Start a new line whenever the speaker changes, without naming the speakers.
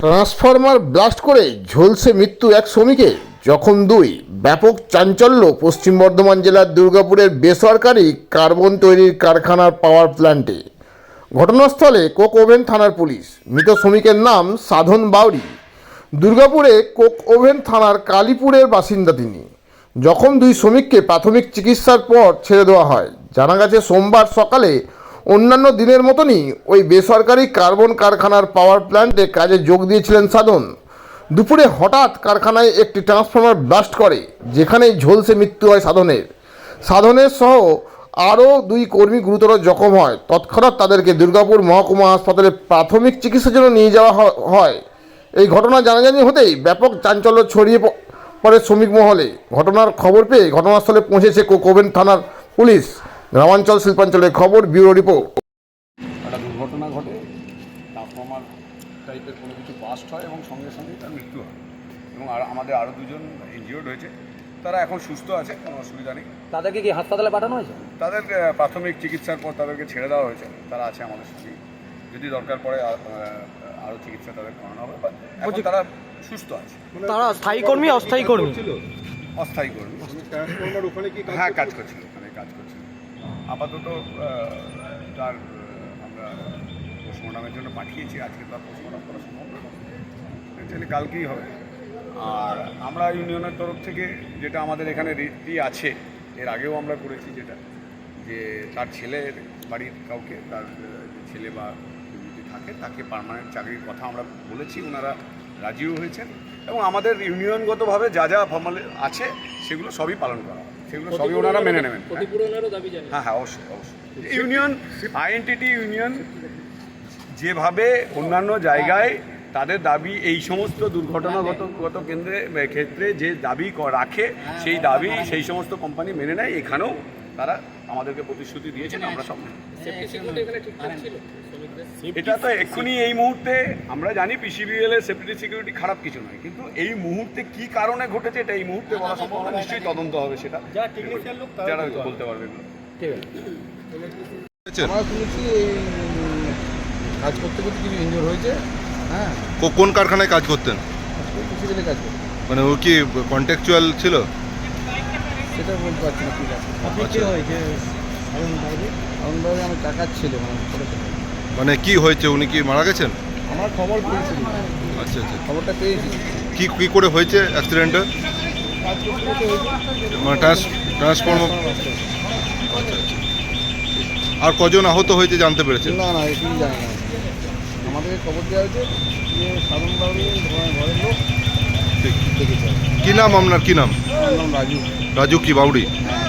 Transformer blast করে ঝলসে মৃত্যু এক শ্রমিকের, জখম দুই। ব্যাপক চাঞ্চল্য পশ্চিম বর্ধমান জেলার দুর্গাপুরের বেসরকারি কার্বন তৈরির কারখানার পাওয়ার প্ল্যান্টে। ঘটনাস্থলে কোক ওভেন থানার পুলিশ। মৃত শ্রমিকের নাম সাধন বাউরি। দুর্গাপুরে কোক ওভেন থানার কালীপুরের বাসিন্দা তিনি। জখম দুই শ্রমিককে প্রাথমিক চিকিৎসার পর ছেড়ে দেওয়া হয়। জানা গেছে সোমবার সকালে অন্যান্য দিনের মতনই ওই বেসরকারি কার্বন কারখানার পাওয়ার প্ল্যান্টে কাজে যোগ দিয়েছিলেন সাধন। দুপুরে হঠাৎ কারখানায় একটি ট্রান্সফরমার ব্লাস্ট করে, যেখানেই ঝলসে মৃত্যু হয় সাধনের সহ আরও দুই কর্মী গুরুতর জখম হয়। তৎক্ষণাৎ তাদেরকে দুর্গাপুর মহকুমা হাসপাতালে প্রাথমিক চিকিৎসার জন্য নিয়ে যাওয়া হয়। এই ঘটনা জানাজানি হতেই ব্যাপক চাঞ্চল্য ছড়িয়ে পড়ে শ্রমিক মহলে। ঘটনার খবর পেয়ে ঘটনাস্থলে পৌঁছেছে কোক ওভেন থানার পুলিশ। গ্রামাঞ্চল শিল্পাঞ্চলের খবর, ব্যুরো রিপোর্ট।
একটা দুর্ঘটনা ঘটে, ট্রান্সফরমার টাইপের কোনো কিছু বাস্ট হয় এবং সঙ্গে সঙ্গেই তার মৃত্যু হয়। এবং আমাদের আরও দুজন ইনজিওর্ড হয়েছে, তারা এখন সুস্থ আছে, কোনো অসুবিধা নেই।
তাদেরকে কি হাসপাতালে পাঠানো হয়েছে?
তাদের প্রাথমিক চিকিৎসার পর তাদেরকে ছেড়ে দেওয়া হয়েছে, তারা আছে আমাদের সঙ্গে। যদি দরকার পড়ে আরও চিকিৎসা তাদের করানো হবে, বা এখন তারা সুস্থ আছে।
তারা স্থায়ী কর্মী, অস্থায়ী কর্মী?
অস্থায়ী কর্মী। হ্যাঁ, কাজ করছিল, ওখানে কাজ করছিল। আপাতত তার আমরা পোস্টমর্টমের জন্য পাঠিয়েছি। আজকে তার পোস্টমর্টম করা সম্ভব না, অ্যাকচুয়ালি কালকেই হবে। আর আমরা ইউনিয়নের তরফ থেকে যেটা আমাদের এখানে রীতি আছে, এর আগেও আমরা করেছি, যেটা যে তার ছেলের বাড়ির কাউকে, তার ছেলে বা যদি থাকে তাকে পার্মানেন্ট চাকরির কথা আমরা বলেছি, ওনারা রাজিও হয়েছেন। এবং আমাদের ইউনিয়নগতভাবে যা যা ফর্মাল আছে সেগুলো সবই পালন করা হয়, সেগুলো সবই ওনারা মেনে নেবেন। হ্যাঁ হ্যাঁ, অবশ্যই অবশ্যই। ইউনিয়ন আইএনটিটি ইউনিয়ন যেভাবে অন্যান্য জায়গায় তাদের দাবি, এই সমস্ত দুর্ঘটনাগত ক্ষেত্রে যে দাবি রাখে, সেই দাবি সেই সমস্ত কোম্পানি মেনে নেয়। এখানেও তারা আমাদেরকে প্রতিশ্রুতি দিয়েছেন, আমরা সব। এটা তো এক্ষুনি এই মুহূর্তে আমরা জানি পিসিবিএল এর সেফটি সিকিউরিটি খারাপ কিছু নয়, কিন্তু এই মুহূর্তে কি কারণে ঘটেছে এটা এই মুহূর্তে বলা সম্ভব না। নিশ্চয়ই তদন্ত হবে, সেটা যারা বলতে পারবে।
আমরা শুনেছি কাজ করতে করতে কিছু ইনজোর হয়েছে। হ্যাঁ,
কোন কারখানায় কাজ করতেন?
ফিজিক্যালি কাজ করতেন।
মানে ও কি কন্ট্রাকচুয়াল ছিল?
সেটা বলতে পারছি না কি কাজ।
আপনি কি হয়েছে?
আমার টাকার ছিল,
মানে কি হয়েছে, উনি কি মারা গেছেন?
আমার খবর পেয়েছিল।
আচ্ছা আচ্ছা,
খবরটা পেয়েছি।
কি করে হয়েছে অ্যাক্সিডেন্টটা?
কাজ করতে করতে হয়েছে।
মানে ট্রান্সফর্মার। আচ্ছা আচ্ছা। আর কজন আহত হয়েছে জানতে পেরেছেন?
না না, এটি জানি না। আমাদেরকে খবর দেওয়া হয়েছে যে সাধন বাবুর ঘরের লোক
ঠিক।
দেখেছে।
কি নাম আপনার? কি নাম?
আমার নাম রাজু।
রাজু কি বাউরি?
হ্যাঁ।